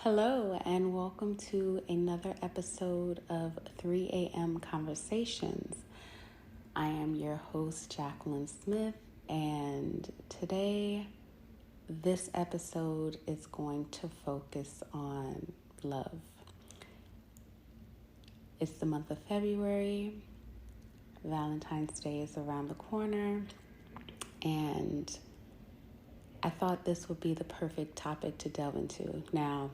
Hello, and welcome to another episode of 3 a.m. Conversations. I am your host, Jacqueline Smith, and today, this episode is going to focus on love. It's the month of February. Valentine's Day is around the corner, and I thought this would be the perfect topic to delve into. Now,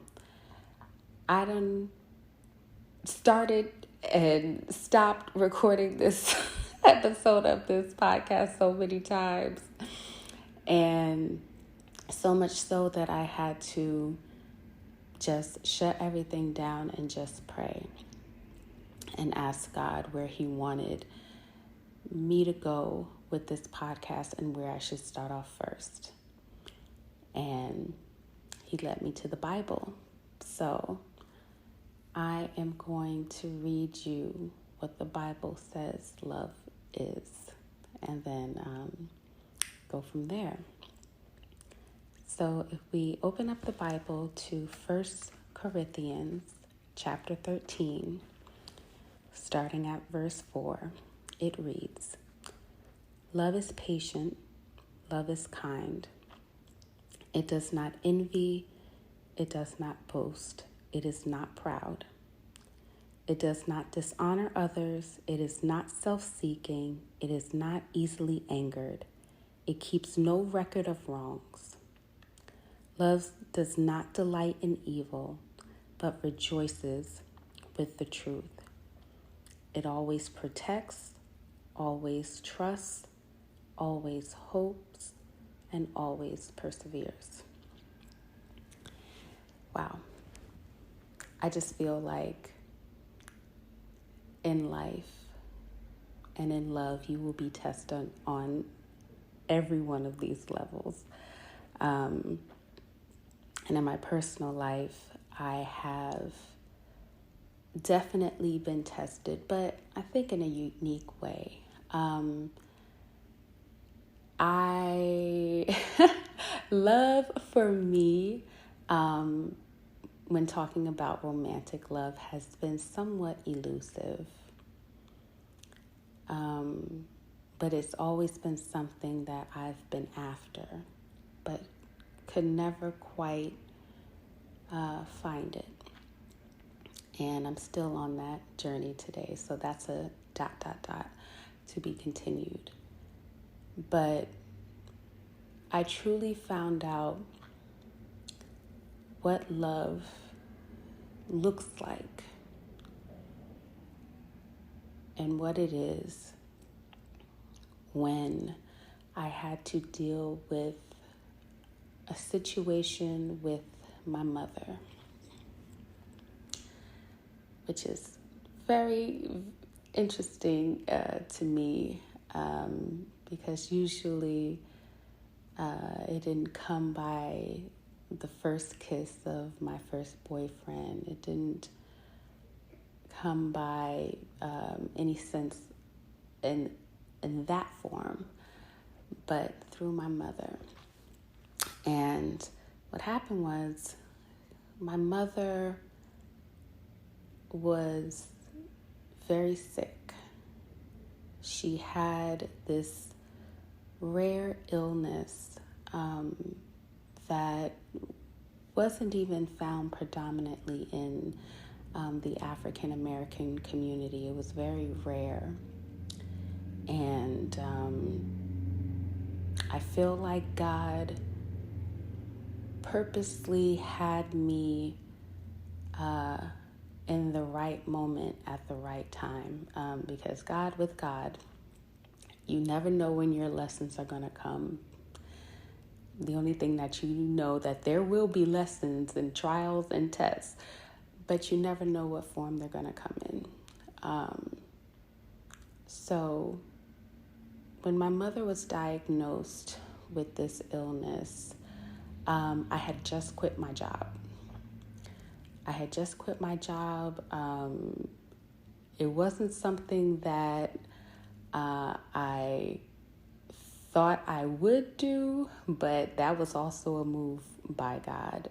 I done started and stopped recording this episode of this podcast so many times. And so much so that I had to just shut everything down and just pray and ask God where He wanted me to go with this podcast and where I should start off first. And He led me to the Bible. So I am going to read you what the Bible says love is, and then go from there. So if we open up the Bible to 1 Corinthians chapter 13, starting at verse 4, it reads, "Love is patient, love is kind. It does not envy, it does not boast. It is not proud. It does not dishonor others. It is not self-seeking. It is not easily angered. It keeps no record of wrongs. Love does not delight in evil, but rejoices with the truth. It always protects, always trusts, always hopes, and always perseveres." Wow. I just feel like in life and in love, you will be tested on every one of these levels. And in my personal life, I have definitely been tested, but I think in a unique way. I love for me, when talking about romantic love, has been somewhat elusive. But it's always been something that I've been after, but could never quite find it. And I'm still on that journey today. So that's a ... to be continued. But I truly found out what love looks like and what it is when I had to deal with a situation with my mother, which is very interesting to me because usually it didn't come by the first kiss of my first boyfriend. It didn't come by any sense in that form, but through my mother. And what happened was my mother was very sick. She had this rare illness that wasn't even found predominantly in the African American community. It was very rare. And I feel like God purposely had me in the right moment at the right time, because with God, you never know when your lessons are going to come. The only thing that you know that there will be lessons and trials and tests, but you never know what form they're going to come in. So when my mother was diagnosed with this illness, I had just quit my job. It wasn't something that I thought I would do, but that was also a move by God.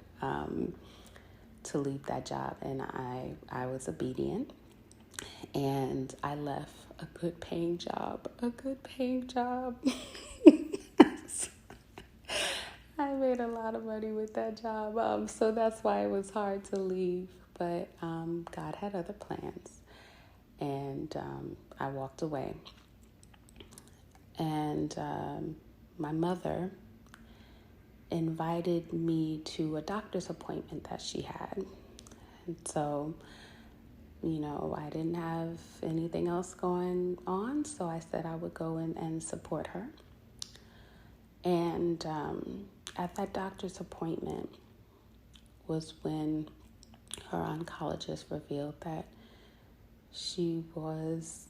to leave that job, and I was obedient, and I left a good paying job. I made a lot of money with that job, so that's why it was hard to leave. But God had other plans, and I walked away. And my mother invited me to a doctor's appointment that she had. And so, I didn't have anything else going on, so I said I would go in and support her. And at that doctor's appointment was when her oncologist revealed that she was,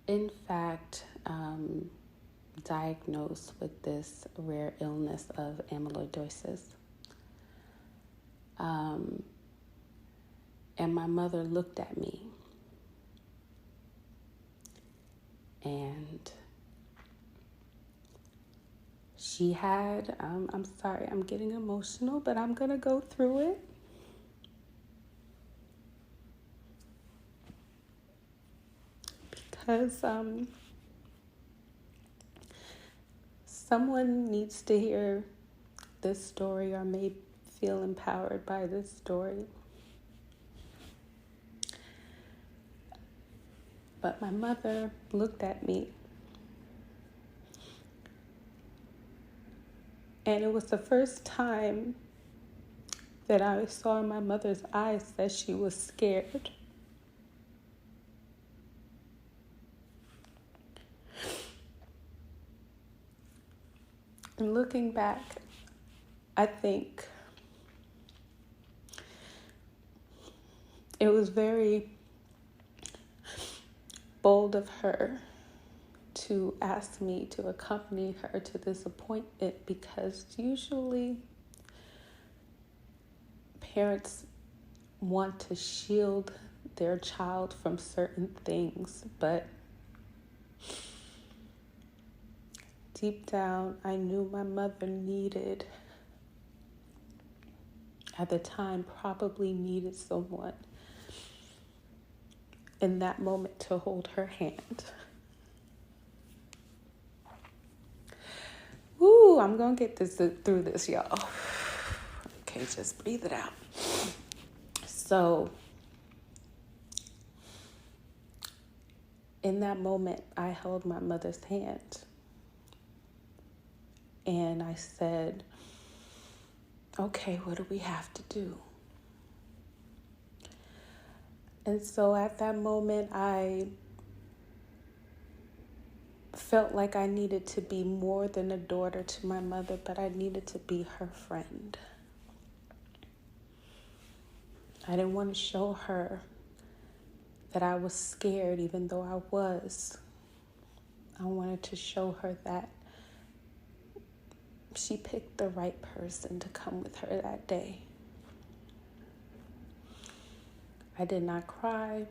in fact, diagnosed with this rare illness of amyloidosis. And my mother looked at me, and she had, I'm sorry, I'm getting emotional, but I'm going to go through it. Because someone needs to hear this story or may feel empowered by this story. But my mother looked at me, and it was the first time that I saw in my mother's eyes that she was scared. And looking back, I think it was very bold of her to ask me to accompany her to this appointment, because usually parents want to shield their child from certain things, but deep down, I knew my mother needed, at the time, probably needed someone in that moment to hold her hand. Woo, I'm going to get through this, y'all. Okay, just breathe it out. So, in that moment, I held my mother's hand. And I said, okay, what do we have to do? And so at that moment, I felt like I needed to be more than a daughter to my mother, but I needed to be her friend. I didn't want to show her that I was scared, even though I was. I wanted to show her that she picked the right person to come with her that day. I did not cry.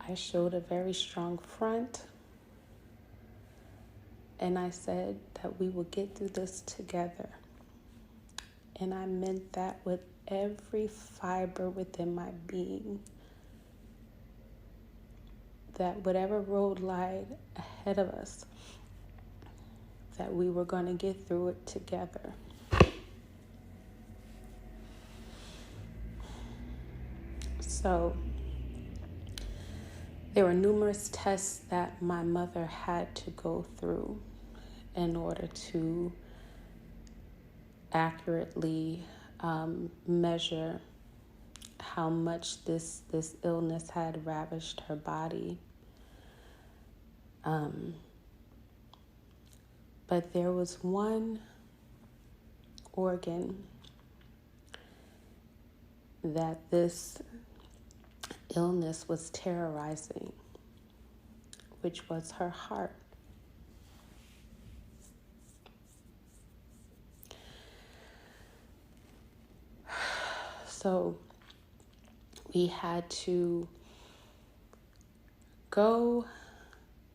I showed a very strong front. And I said that we would get through this together. And I meant that with every fiber within my being. That whatever road lied ahead of us, that we were going to get through it together. So there were numerous tests that my mother had to go through in order to accurately measure how much this illness had ravished her body. But there was one organ that this illness was terrorizing, which was her heart. So we had to go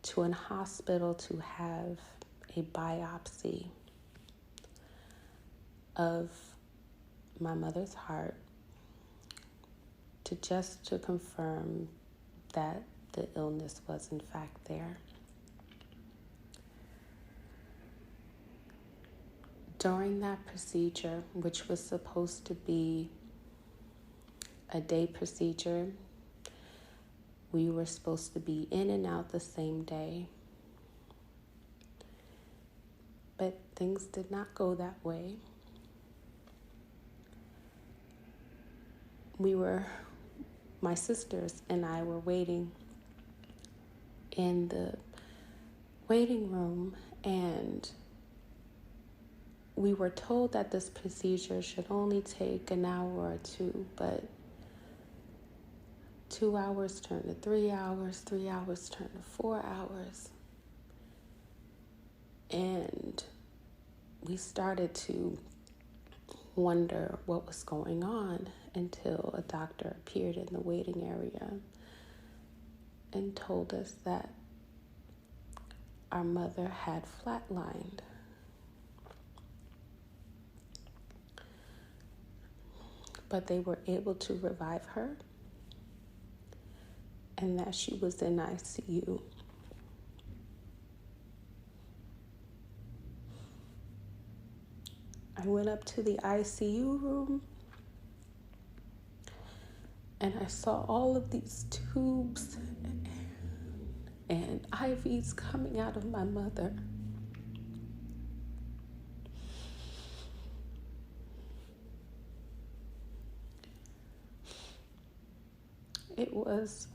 to an hospital to have a biopsy of my mother's heart to confirm that the illness was in fact there. During that procedure, which was supposed to be a day procedure, we were supposed to be in and out the same day. But things did not go that way. My sisters and I were waiting in the waiting room, and we were told that this procedure should only take an hour or two, but 2 hours turned to 3 hours, 3 hours turned to 4 hours. And we started to wonder what was going on until a doctor appeared in the waiting area and told us that our mother had flatlined. But they were able to revive her, and that she was in ICU. I went up to the ICU room, and I saw all of these tubes and IVs coming out of my mother. It was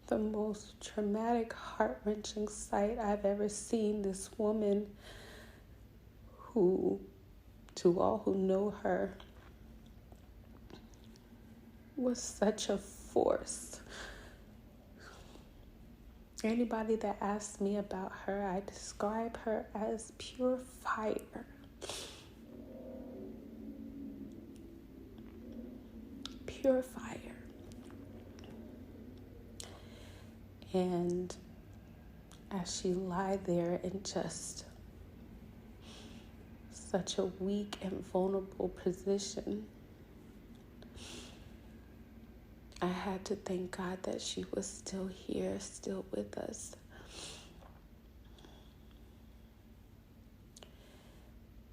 the most traumatic, heart-wrenching sight I've ever seen. This woman who, to all who know her, was such a force. Anybody that asks me about her, I describe her as pure fire. Pure fire. And as she lied there in just such a weak and vulnerable position, I had to thank God that she was still here, still with us.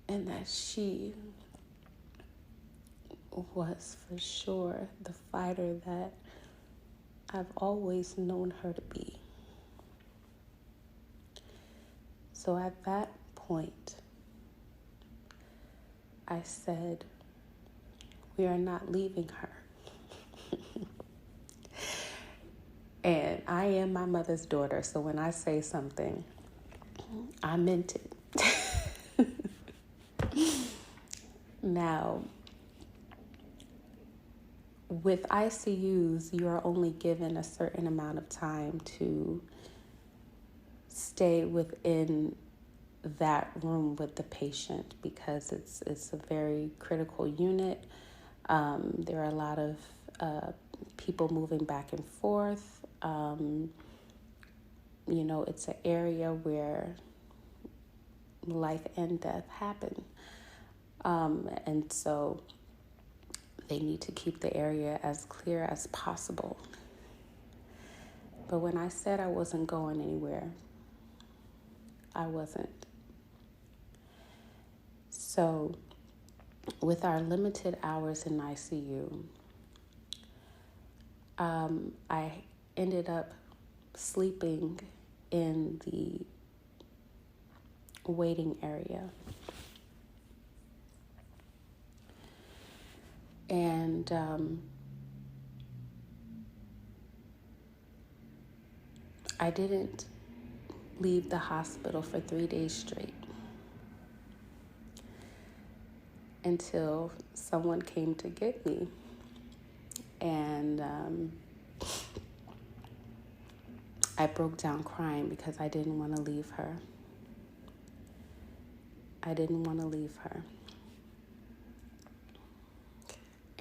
And that she was for sure the fighter that I've always known her to be. So at that point, I said, we are not leaving her. And I am my mother's daughter, so when I say something, I meant it. Now, with ICUs, you are only given a certain amount of time to stay within that room with the patient because it's a very critical unit. There are a lot of people moving back and forth. It's an area where life and death happen. And so they need to keep the area as clear as possible. But when I said I wasn't going anywhere, I wasn't. So with our limited hours in ICU, I ended up sleeping in the waiting area. And I didn't leave the hospital for 3 days straight until someone came to get me. And I broke down crying because I didn't want to leave her.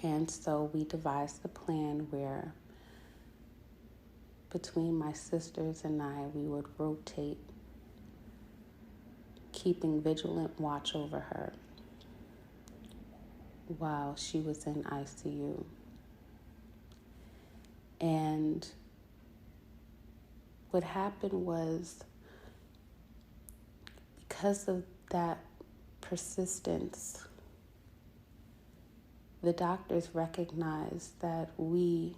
And so we devised a plan where between my sisters and I, we would rotate keeping vigilant watch over her while she was in ICU. And what happened was, because of that persistence, the doctors recognized that we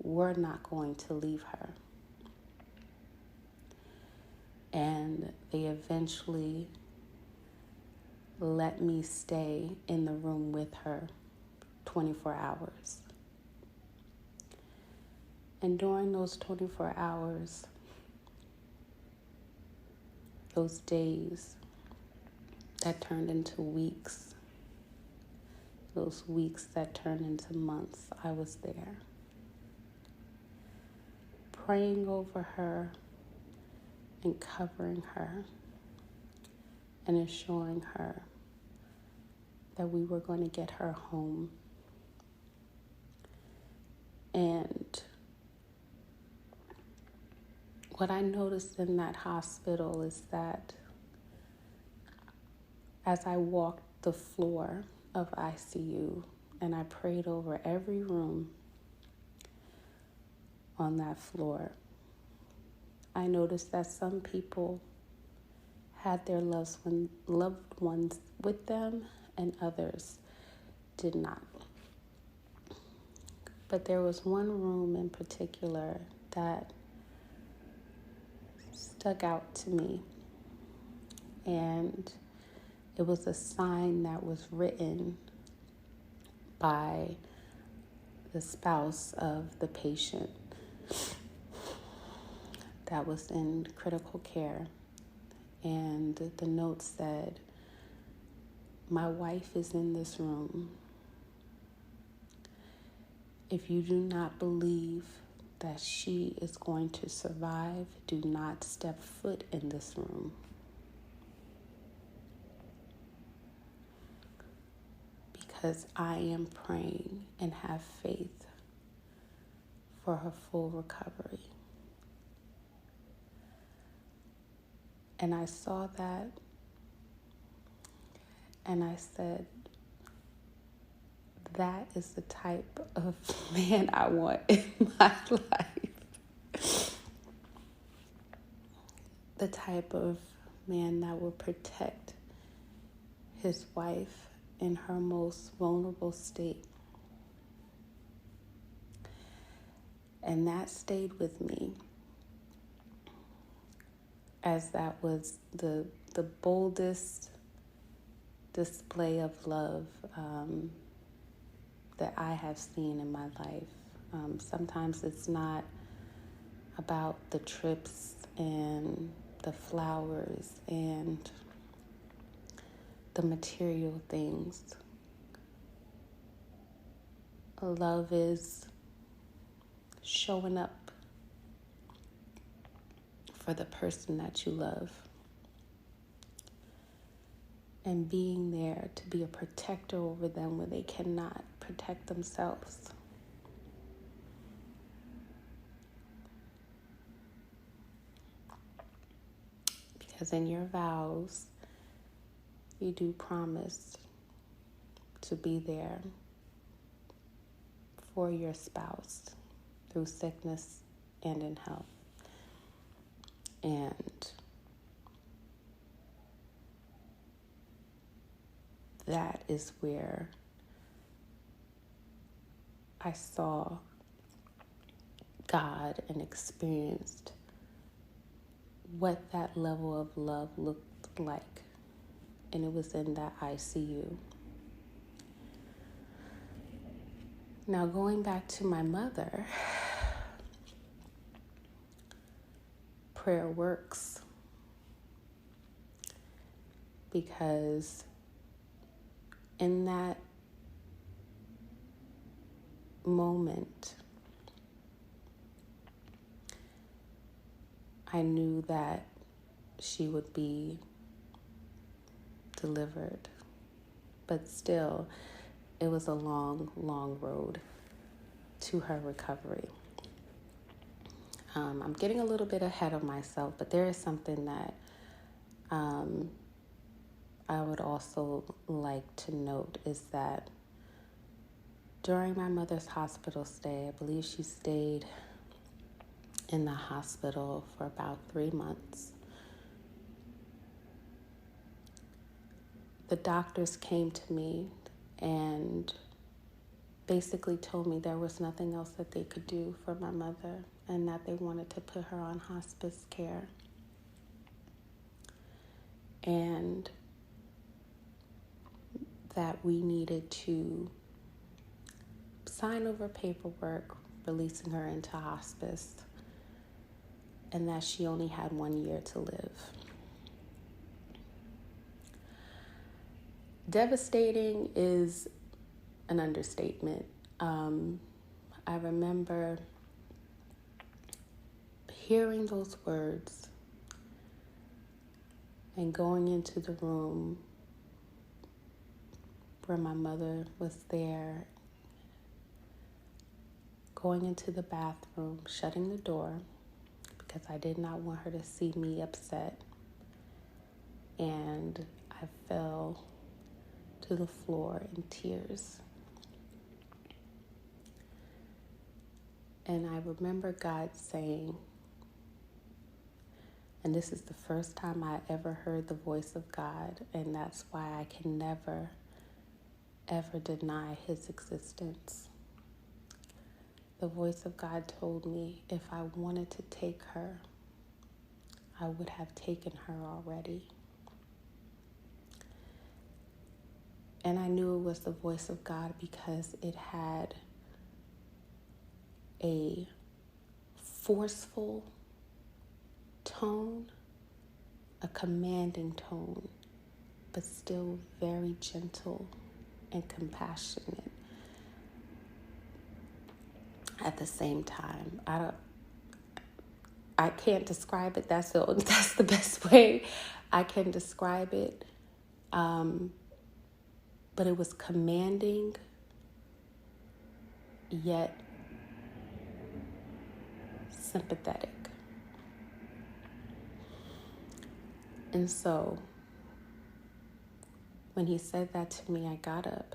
were not going to leave her. And they eventually let me stay in the room with her 24 hours. And during those 24 hours, those days that turned into weeks, those weeks that turned into months, I was there, praying over her and covering her and assuring her that we were going to get her home. And what I noticed in that hospital is that as I walked the floor of ICU and I prayed over every room on that floor, I noticed that some people had their loved ones with them and others did not. But there was one room in particular that stuck out to me, and it was a sign that was written by the spouse of the patient that was in critical care. And the note said, "My wife is in this room. If you do not believe that she is going to survive, do not step foot in this room." Because I am praying and have faith for her full recovery. And I saw that and I said, that is the type of man I want in my life. The type of man that will protect his wife in her most vulnerable state. And that stayed with me, as that was the boldest display of love that I have seen in my life. Sometimes it's not about the trips and the flowers and the material things. Love is showing up for the person that you love and being there to be a protector over them when they cannot protect themselves. Because in your vows, you do promise to be there for your spouse through sickness and in health. And that is where I saw God and experienced what that level of love looked like. And it was in that ICU. Now, going back to my mother, prayer works, because in that moment, I knew that she would be delivered. But still, it was a long, long road to her recovery. I'm getting a little bit ahead of myself, but there is something that I would also like to note is that during my mother's hospital stay, I believe she stayed in the hospital for about 3 months. The doctors came to me and basically told me there was nothing else that they could do for my mother and that they wanted to put her on hospice care. And that we needed to sign over paperwork releasing her into hospice and that she only had 1 year to live. Devastating is an understatement. I remember hearing those words and going into the room where my mother was there, going into the bathroom, shutting the door because I did not want her to see me upset. And I fell to the floor in tears. And I remember God saying, and this is the first time I ever heard the voice of God, and that's why I can never, ever deny his existence. The voice of God told me if I wanted to take her, I would have taken her already. And I knew it was the voice of God because it had a forceful tone, a commanding tone, but still very gentle and compassionate at the same time. I can't describe it. That's the best way I can describe it. But it was commanding, yet sympathetic. And so when he said that to me, I got up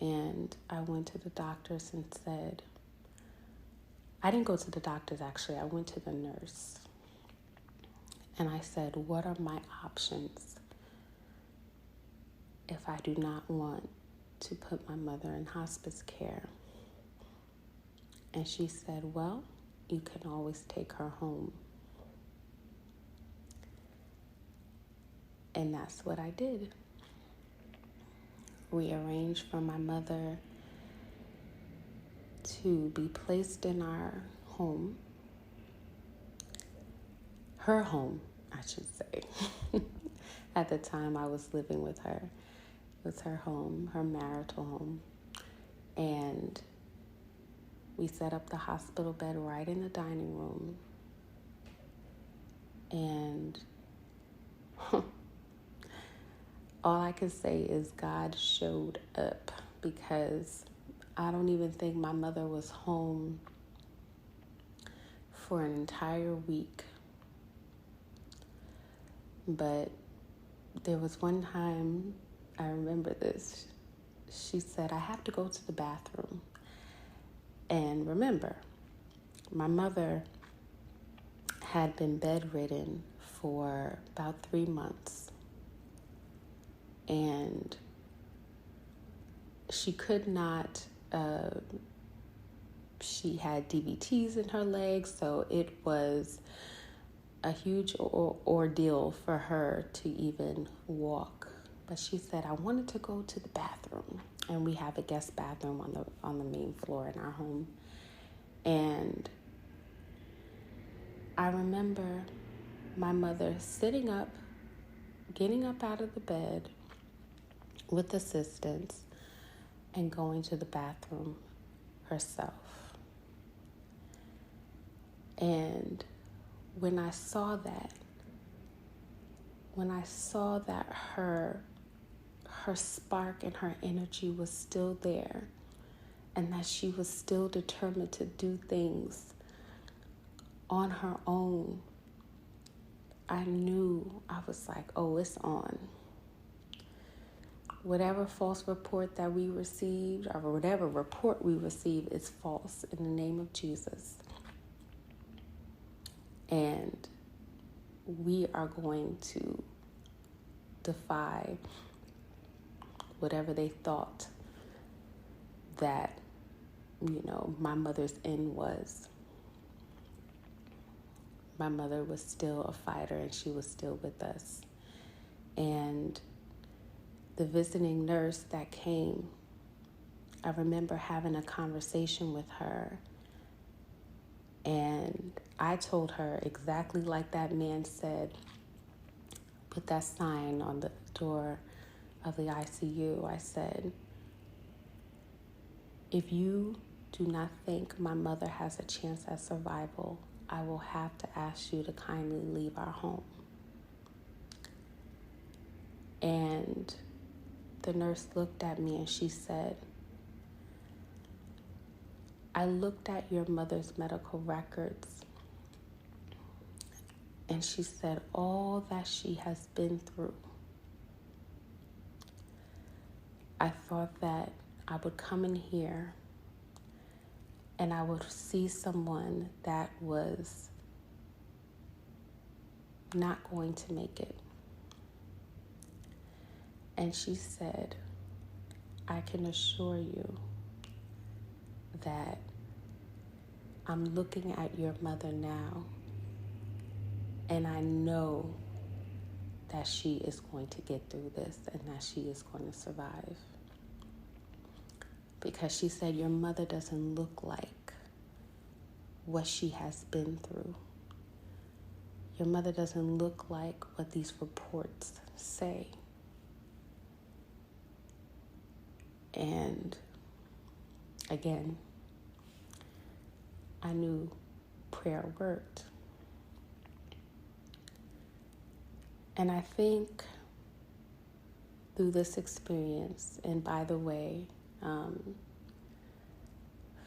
and I went to the doctors and said, I didn't go to the doctors actually, I went to the nurse. And I said, what are my options if I do not want to put my mother in hospice care? And she said, well, you can always take her home. And that's what I did. We arranged for my mother to be placed in our home. Her home, I should say. At the time I was living with her. It was her home, her marital home. And we set up the hospital bed right in the dining room. And all I can say is God showed up, because I don't even think my mother was home for an entire week. But there was one time, I remember this, she said, I have to go to the bathroom. And remember, my mother had been bedridden for about 3 months. And she could not, she had DVTs in her legs, so it was a huge ordeal for her to even walk. But she said, I wanted to go to the bathroom. And we have a guest bathroom on the main floor in our home. And I remember my mother sitting up, getting up out of the bed with assistance, and going to the bathroom herself. And when I saw that her spark and her energy was still there, and that she was still determined to do things on her own, I knew, I was like, oh, it's on. Whatever false report that we received, or whatever report we received, is false in the name of Jesus. And we are going to defy whatever they thought that, my mother's end was. My mother was still a fighter, and she was still with us. And the visiting nurse that came, I remember having a conversation with her, and I told her exactly like that man said, put that sign on the door of the ICU. I said, if you do not think my mother has a chance at survival, I will have to ask you to kindly leave our home. And the nurse looked at me and she said, I looked at your mother's medical records, and she said all that she has been through. I thought that I would come in here and I would see someone that was not going to make it. And she said, I can assure you that I'm looking at your mother now, and I know that she is going to get through this and that she is going to survive. Because she said, your mother doesn't look like what she has been through. Your mother doesn't look like what these reports say. And again, I knew prayer worked. And I think through this experience, and by the way,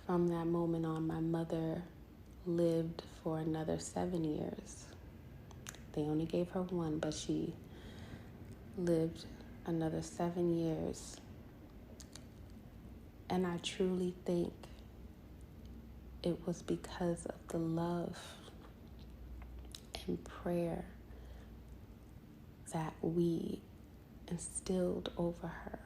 from that moment on, my mother lived for another 7 years. They only gave her one, but she lived another 7 years. And I truly think it was because of the love and prayer that we instilled over her.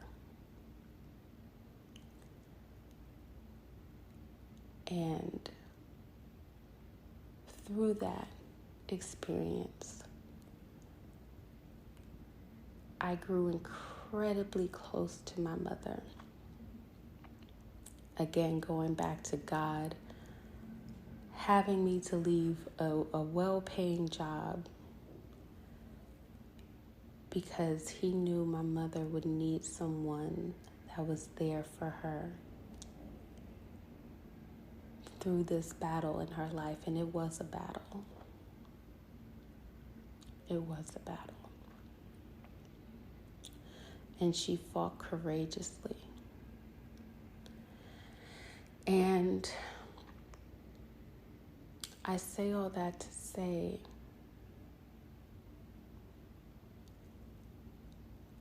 And through that experience, I grew incredibly close to my mother. Again, going back to God having me to leave a well-paying job because he knew my mother would need someone that was there for her through this battle in her life. And it was a battle. It was a battle. And she fought courageously. And I say all that to say,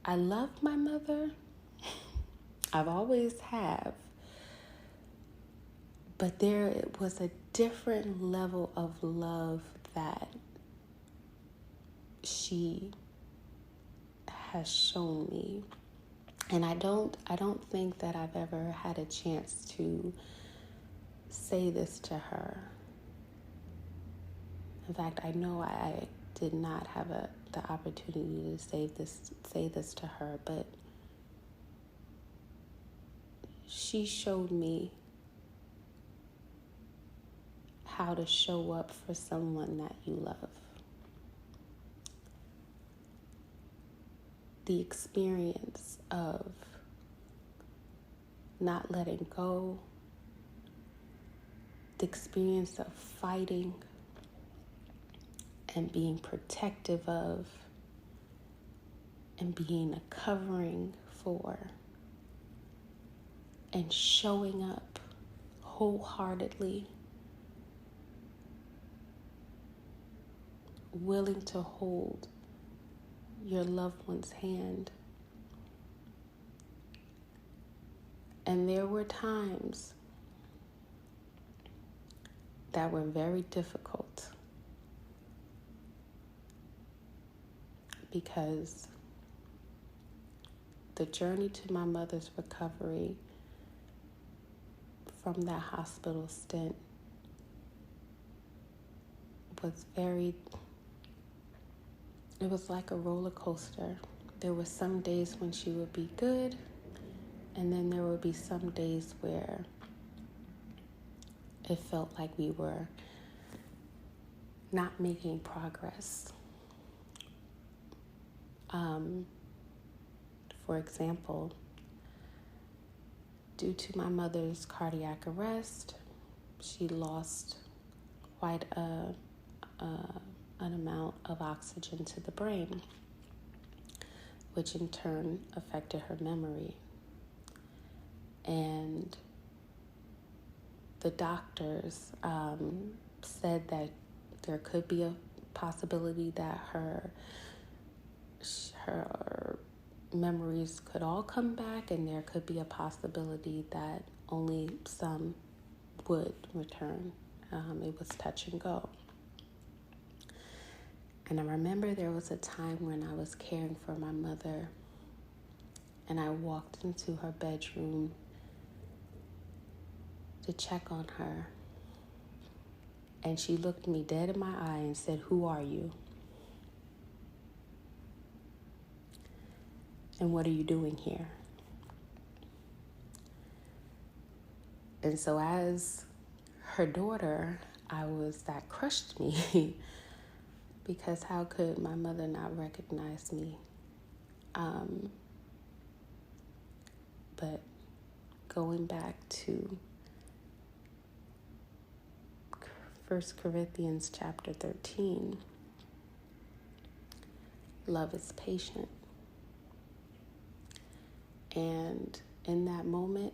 I love my mother. I've always have. But there was a different level of love that she has shown me. And I don't think that I've ever had a chance to say this to her. In fact, I know I did not have the opportunity to say this to her, but she showed me how to show up for someone that you love. The experience of not letting go, the experience of fighting and being protective of, and being a covering for, and showing up wholeheartedly willing to hold your loved one's hand. And there were times that were very difficult because the journey to my mother's recovery from that hospital stint was it was like a roller coaster. There were some days when she would be good, and then there would be some days where it felt like we were not making progress. For example, due to my mother's cardiac arrest, she lost quite an amount of oxygen to the brain, which in turn affected her memory. And the doctors said that there could be a possibility that her memories could all come back, and there could be a possibility that only some would return. It was touch and go. And I remember there was a time when I was caring for my mother, and I walked into her bedroom to check on her. And she looked me dead in my eye and said, "Who are you? And what are you doing here?" And so as her daughter, that crushed me because how could my mother not recognize me? But going back to 1 Corinthians chapter 13, love is patient. And in that moment,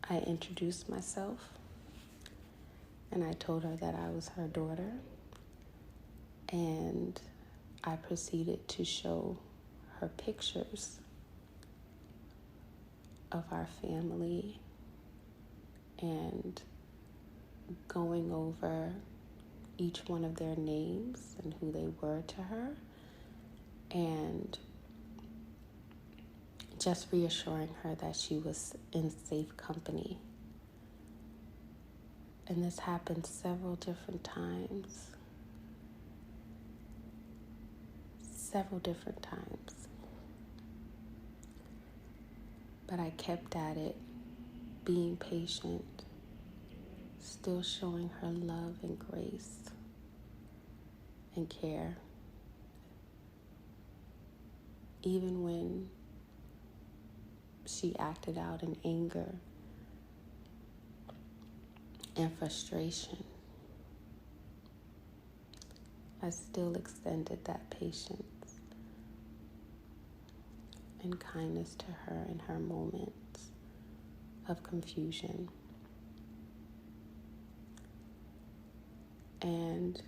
I introduced myself and I told her that I was her daughter, and I proceeded to show her pictures of our family and going over each one of their names and who they were to her, and just reassuring her that she was in safe company. And this happened several different times. But I kept at it, being patient, still showing her love and grace and care, even when she acted out in anger and frustration. I still extended that patience and kindness to her in her moments of confusion. And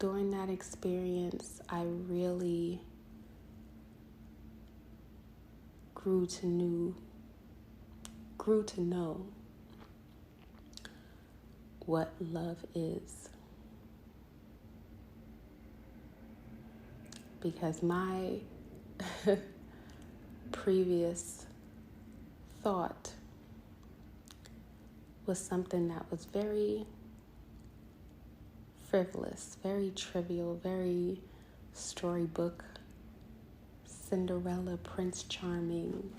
during that experience, I really grew to know what love is. Because my previous thought was something that was very frivolous, very trivial, very storybook, Cinderella, Prince Charming,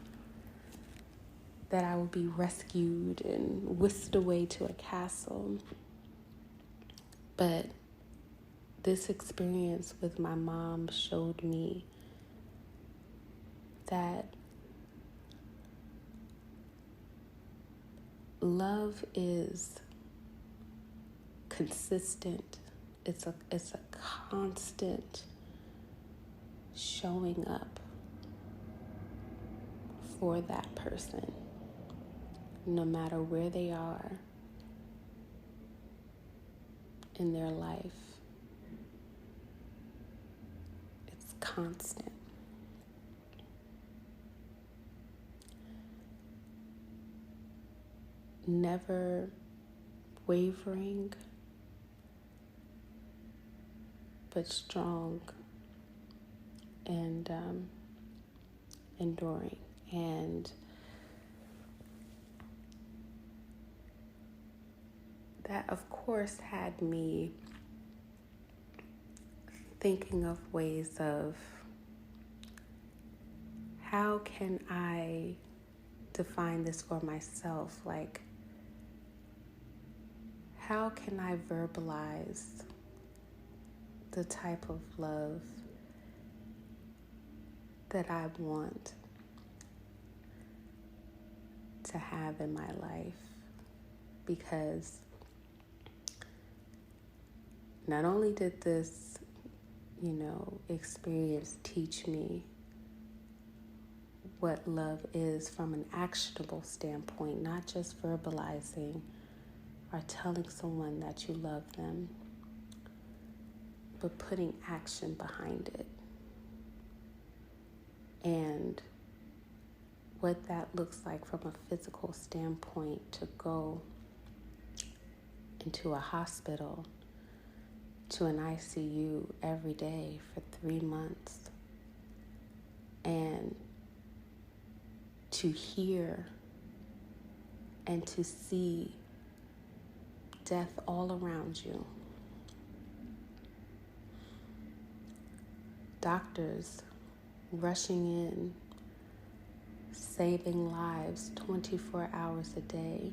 that I would be rescued and whisked away to a castle. But this experience with my mom showed me that love is consistent. It's a constant showing up for that person, no matter where they are, in their life. It's constant. Never wavering, but strong and enduring. And that, of course, had me thinking of ways of how can I define this for myself? Like, how can I verbalize the type of love that I want to have in my life? Because not only did this, experience teach me what love is from an actionable standpoint, not just verbalizing or telling someone that you love them, but putting action behind it. And what that looks like from a physical standpoint, to go into a hospital, to an ICU every day for 3 months, and to hear and to see death all around you. Doctors rushing in, saving lives 24 hours a day,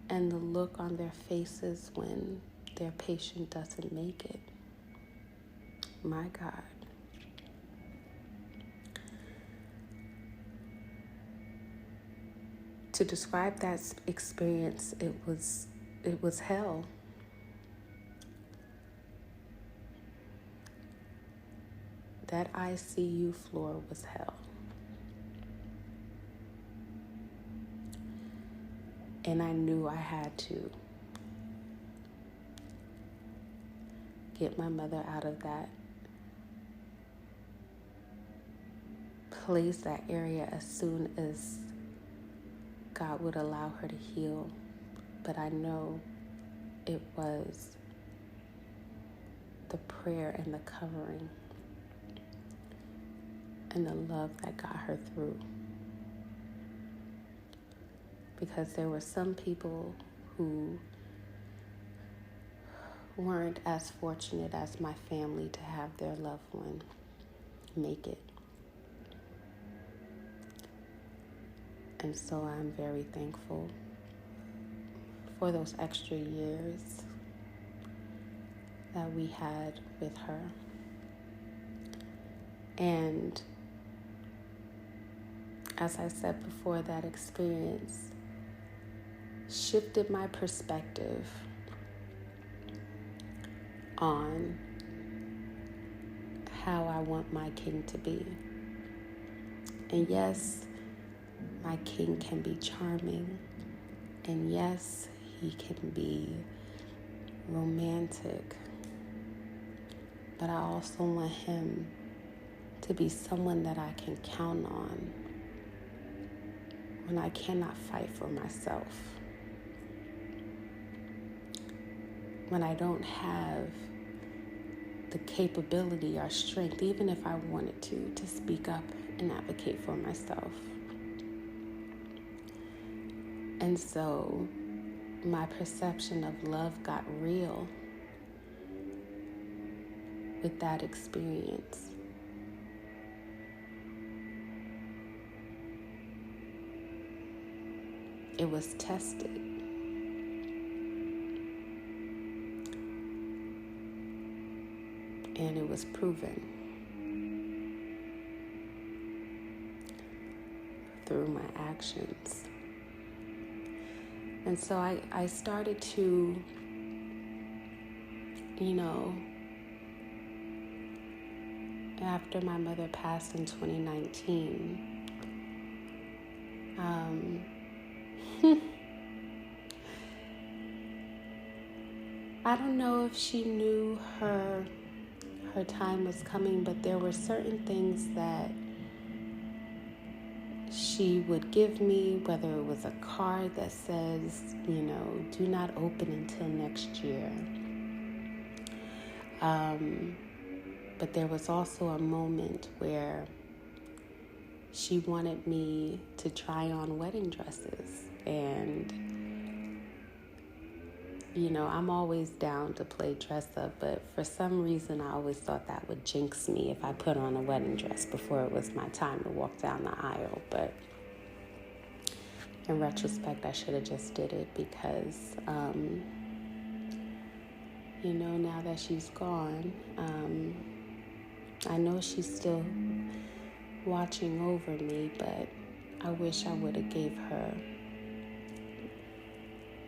and the look on their faces when their patient doesn't make it. My God. To describe that experience, it was hell. That ICU floor was hell. And I knew I had to get my mother out of that place, that area, as soon as God would allow her to heal. But I know it was the prayer and the covering and the love that got her through. Because there were some people who weren't as fortunate as my family to have their loved one make it. And so I'm very thankful for those extra years that we had with her. And as I said before, that experience shifted my perspective on how I want my king to be. And yes, my king can be charming. And yes, he can be romantic. But I also want him to be someone that I can count on when I cannot fight for myself. When I don't have the capability or strength, even if I wanted to speak up and advocate for myself. And so my perception of love got real with that experience. It was tested. And it was proven through my actions. And so I started to, after my mother passed in 2019, I don't know if she knew her time was coming, but there were certain things that she would give me, whether it was a card that says, do not open until next year. But there was also a moment where she wanted me to try on wedding dresses. And, I'm always down to play dress up, but for some reason I always thought that would jinx me if I put on a wedding dress before it was my time to walk down the aisle. But in retrospect, I should have just did it because, now that she's gone, I know she's still watching over me, but I wish I would have gave her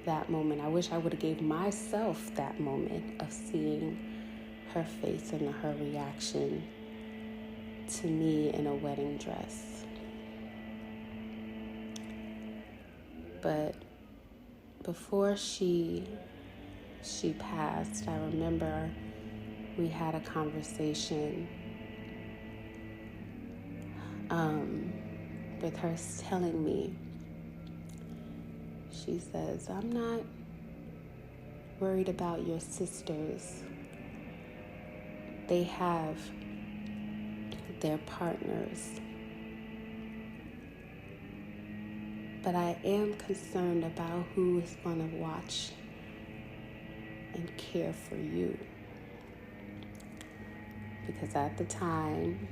that moment. I wish I would have gave myself that moment of seeing her face and her reaction to me in a wedding dress. But before she passed, I remember we had a conversation with her telling me, she says, I'm not worried about your sisters. They have their partners. But I am concerned about who is going to watch and care for you. Because at the time,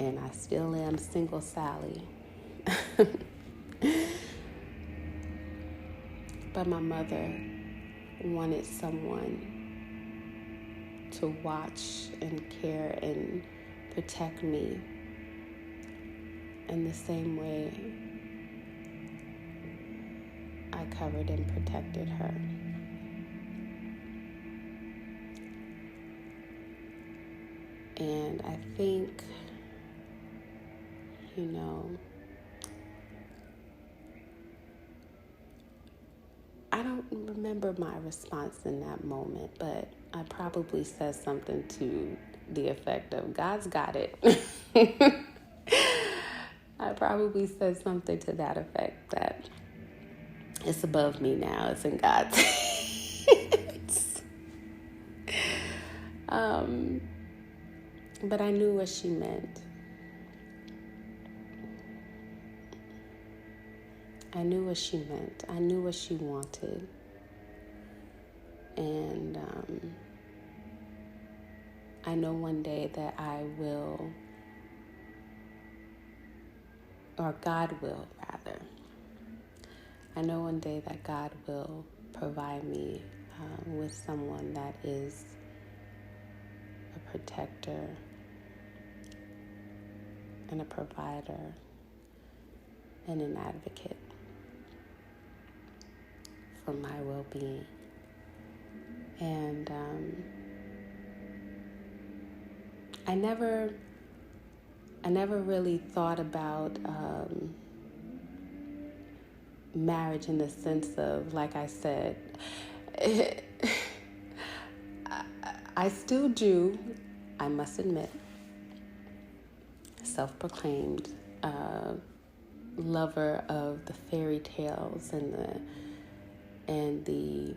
and I still am single Sally, but my mother wanted someone to watch and care and protect me in the same way I covered and protected her. And I think, I don't remember my response in that moment, but I probably said something to the effect of, God's got it. I probably said something to that effect, that it's above me now, it's in God's hands. But I knew what she meant. I knew what she meant. I knew what she wanted. And I know one day that I will, or God will rather, I know one day that God will provide me with someone that is a protector and a provider and an advocate for my well-being. And I never really thought about marriage in the sense of, like I said, I still do, I must admit, self-proclaimed lover of the fairy tales and the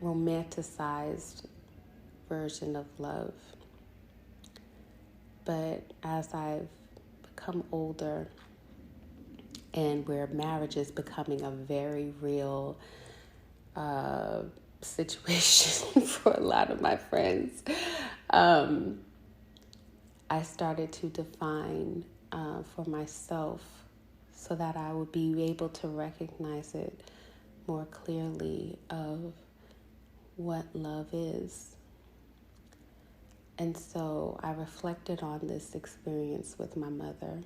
romanticized version of love. But as I've become older, and where marriage is becoming a very real situation for a lot of my friends, I started to define for myself so that I would be able to recognize it more clearly of what love is. And so I reflected on this experience with my mother.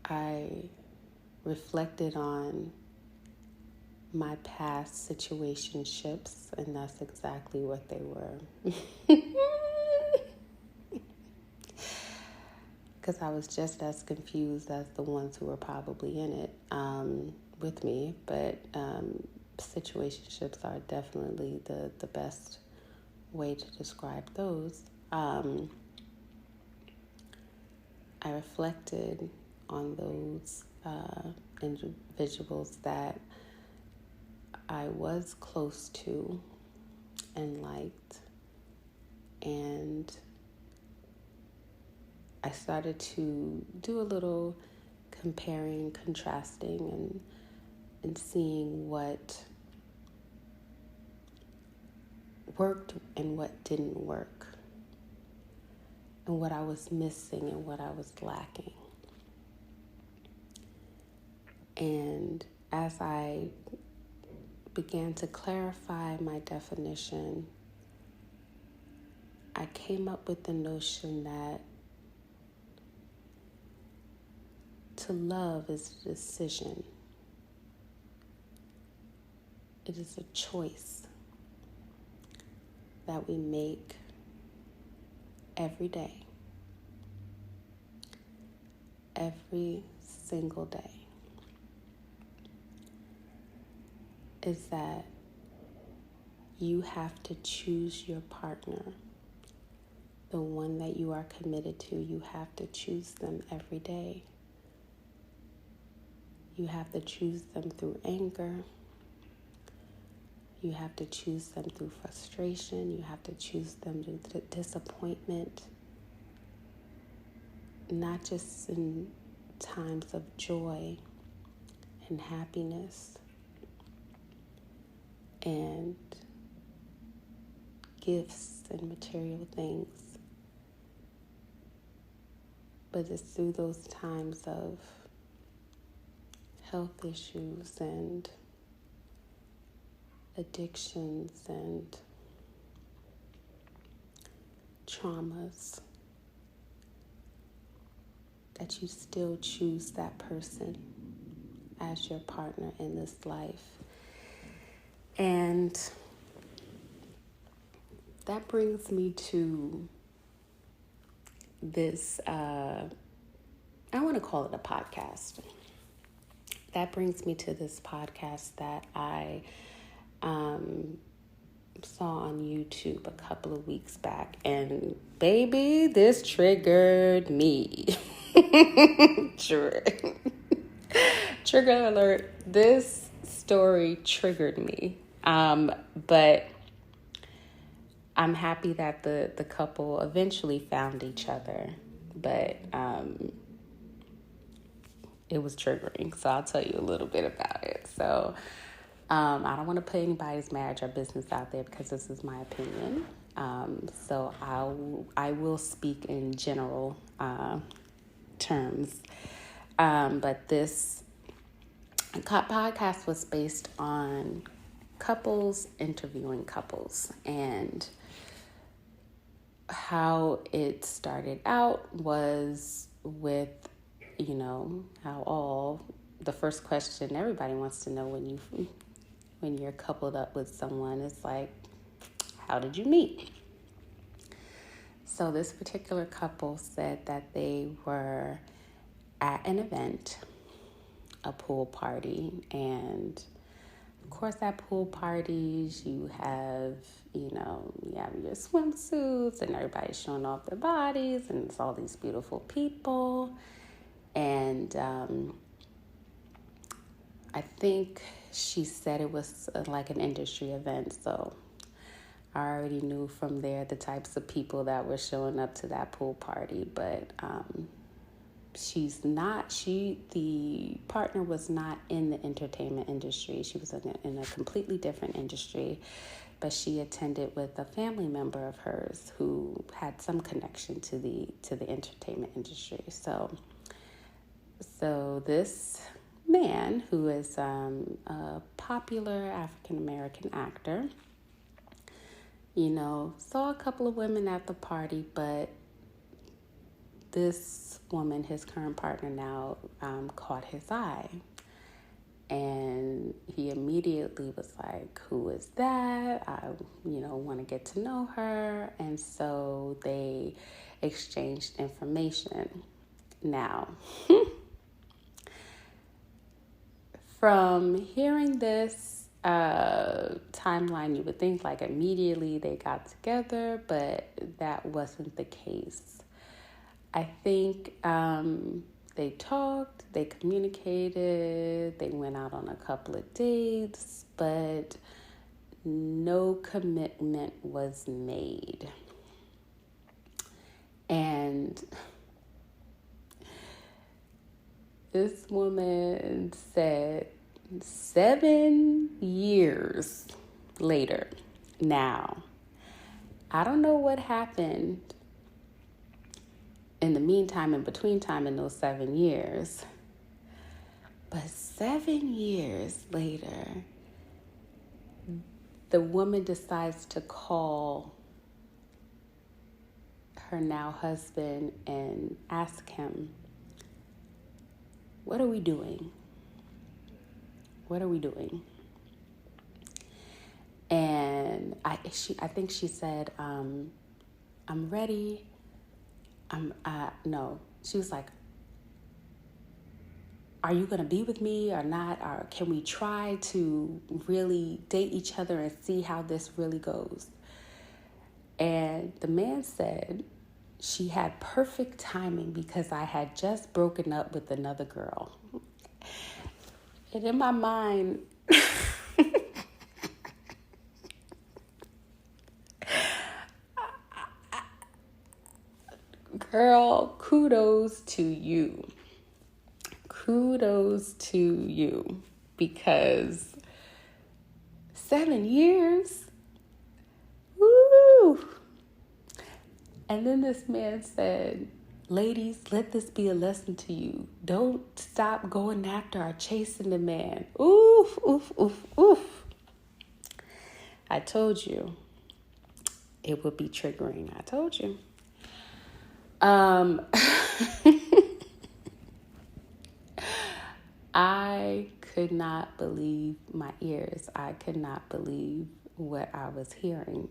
I reflected on my past situationships, and that's exactly what they were. because I was just as confused as the ones who were probably in it with me. But situationships are definitely the best way to describe those. I reflected on those individuals that I was close to and liked, and I started to do a little comparing, contrasting, and seeing what worked and what didn't work, and what I was missing and what I was lacking. And as I began to clarify my definition, I came up with the notion that to love is a decision. It is a choice that we make every day, every single day. Is that you have to choose your partner, the one that you are committed to. You have to choose them every day. You have to choose them through anger. You have to choose them through frustration. You have to choose them through disappointment. Not just in times of joy and happiness and gifts and material things, but it's through those times of health issues and addictions and traumas that you still choose that person as your partner in this life. And that brings me to this, I want to call it a podcast. That brings me to this podcast that I saw on YouTube a couple of weeks back. And baby, this triggered me. Trigger alert. This story triggered me. But I'm happy that the couple eventually found each other. But it was triggering. So I'll tell you a little bit about it. So I don't want to put anybody's marriage or business out there because this is my opinion. So I will speak in general terms. But this podcast was based on couples interviewing couples, and how it started out was with, how the first question everybody wants to know when you're coupled up with someone is like, how did you meet? So this particular couple said that they were at an event, a pool party, and of course at pool parties you have your swimsuits and everybody's showing off their bodies and it's all these beautiful people. And I think she said it was like an industry event, so I already knew from there the types of people that were showing up to that pool party. But the partner was not in the entertainment industry. She was in a completely different industry, but she attended with a family member of hers who had some connection to the entertainment industry. So this man, who is a popular African-American actor, saw a couple of women at the party, but this woman, his current partner now, caught his eye. And he immediately was like, who is that? I, want to get to know her. And so they exchanged information. Now, from hearing this timeline, you would think like immediately they got together, but that wasn't the case. I think they talked, they communicated, they went out on a couple of dates, but no commitment was made. And this woman said 7 years later. Now, I don't know what happened in the meantime, in between time in those 7 years, but 7 years later, the woman decides to call her now husband and ask him, what are we doing? What are we doing? And I think she said, I'm ready. No, she was like, are you going to be with me or not? Or can we try to really date each other and see how this really goes? And the man said, she had perfect timing because I had just broken up with another girl. And in my mind, girl, kudos to you. Kudos to you. Because 7 years, woo! And then this man said, ladies, let this be a lesson to you. Don't stop going after or chasing the man. Oof, oof, oof, oof. I told you it would be triggering. I told you. I could not believe my ears. I could not believe what I was hearing.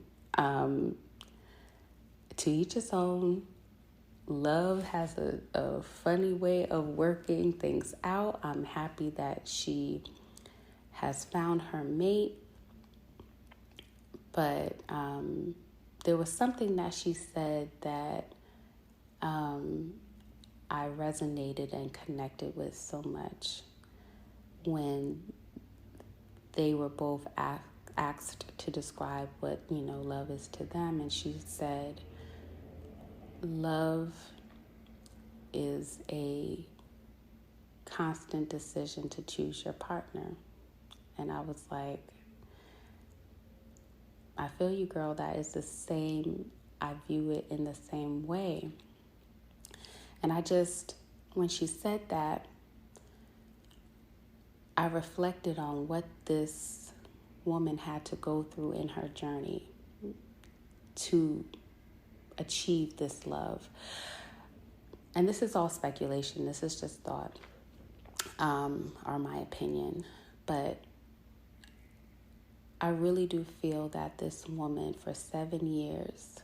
To each his own. Love has a funny way of working things out. I'm happy that she has found her mate. But there was something that she said that I resonated and connected with so much when they were both asked to describe what, love is to them. And she said, love is a constant decision to choose your partner. And I was like, I feel you, girl. That is the same. I view it in the same way. And when she said that, I reflected on what this woman had to go through in her journey to achieve this love. And this is all speculation. This is just thought, or my opinion. But I really do feel that this woman for 7 years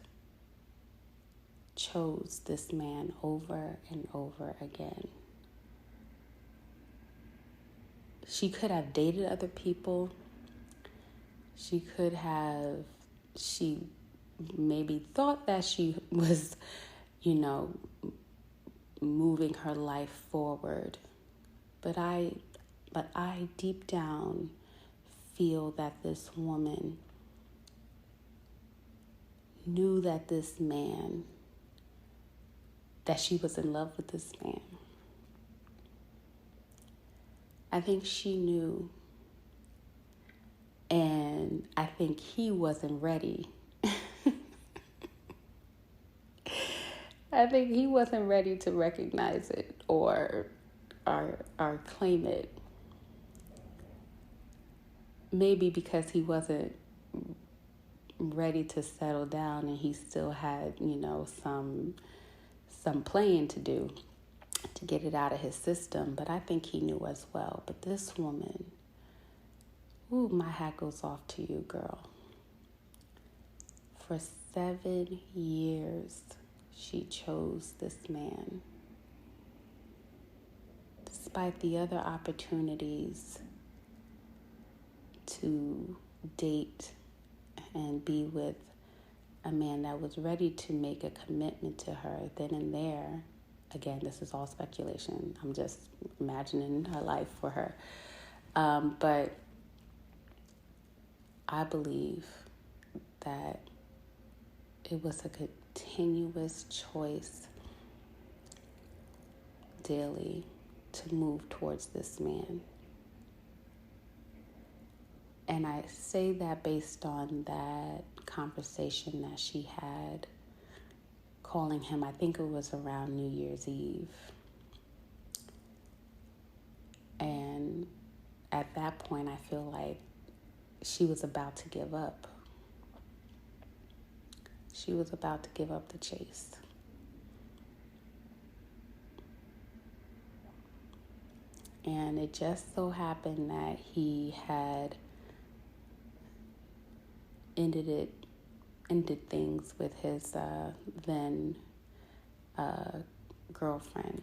chose this man over and over again. She could have dated other people. She maybe thought that she was, moving her life forward. But I deep down feel that this woman knew that that she was in love with this man. I think she knew, and I think he wasn't ready. I think he wasn't ready to recognize it or claim it. Maybe because he wasn't ready to settle down and he still had, some playing to do to get it out of his system. But I think he knew as well. But this woman, my hat goes off to you, girl. For 7 years, she chose this man. despite the other opportunities to date and be with a man that was ready to make a commitment to her then and there, again, this is all speculation. I'm just imagining her life for her. But I believe that it was a continuous choice daily to move towards this man. And I say that based on that conversation that she had calling him, I think it was around New Year's Eve. And at that point, I feel like she was about to give up. She was about to give up the chase. And it just so happened that he had ended things with his then girlfriend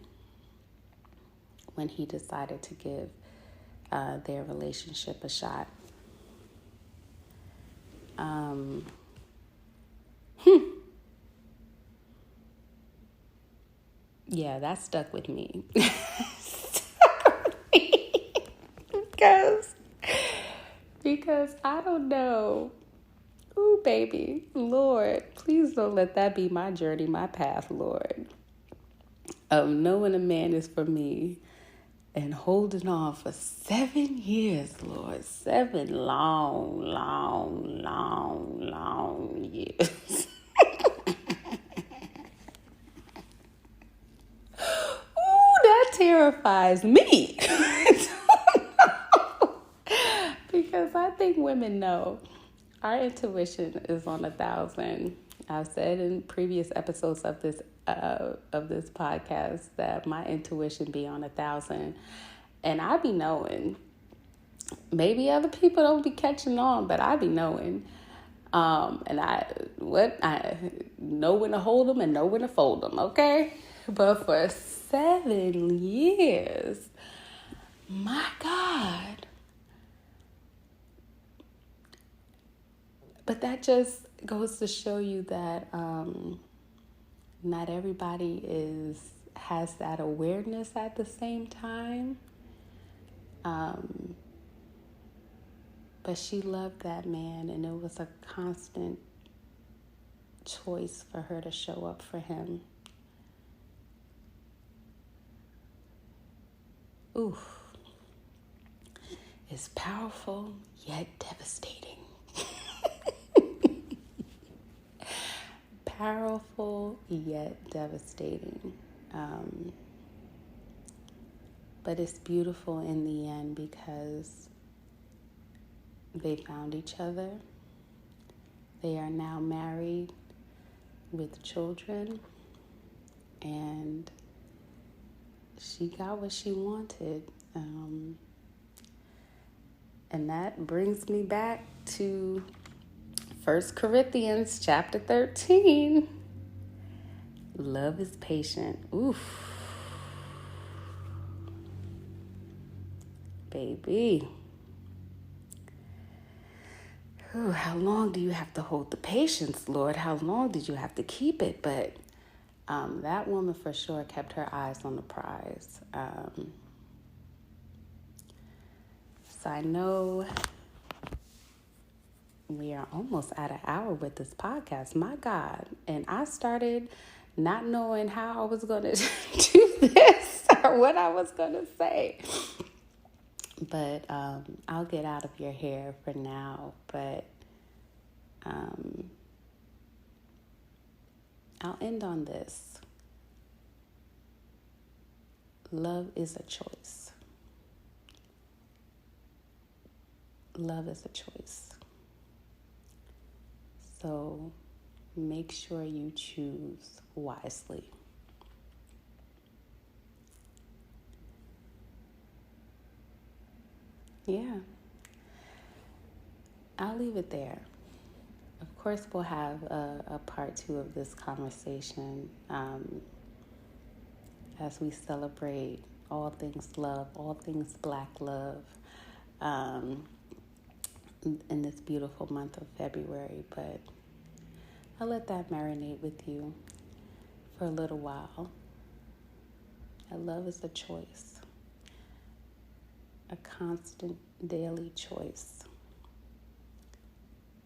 when he decided to give their relationship a shot. Yeah, that stuck with me. Because I don't know. Ooh, baby, Lord, please don't let that be my journey, my path, Lord. Of knowing a man is for me and holding on for 7 years, Lord. 7 long years. Ooh, that terrifies me. Because I think women know. Our intuition is on 1,000. I've said in previous episodes of this podcast that my intuition be on 1,000, and I be knowing. Maybe other people don't be catching on, but I be knowing. And I know when to hold them and know when to fold them. Okay, but for 7 years, my God. But that just goes to show you that not everybody has that awareness at the same time. But she loved that man, and it was a constant choice for her to show up for him. Oof. It's powerful yet devastating. Powerful yet devastating. But it's beautiful in the end because they found each other. They are now married with children, and she got what she wanted. And that brings me back to 1 Corinthians chapter 13. Love is patient. Oof. Baby. Ooh, how long do you have to hold the patience, Lord? How long did you have to keep it? But that woman for sure kept her eyes on the prize. So I know we are almost at an hour with this podcast. My God. And I started not knowing how I was going to do this or what I was going to say. But I'll get out of your hair for now. But I'll end on this. Love is a choice. Love is a choice. So make sure you choose wisely. Yeah. I'll leave it there. Of course, we'll have a part 2 of this conversation as we celebrate all things love, all things Black love, in this beautiful month of February. But I'll let that marinate with you for a little while. And love is a choice, a constant daily choice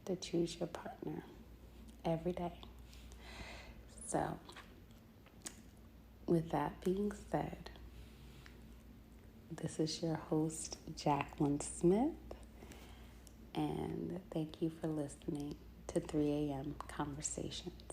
to choose your partner every day. So, with that being said, this is your host, Jacqueline Smith, and thank you for listening to 3 a.m. Conversations.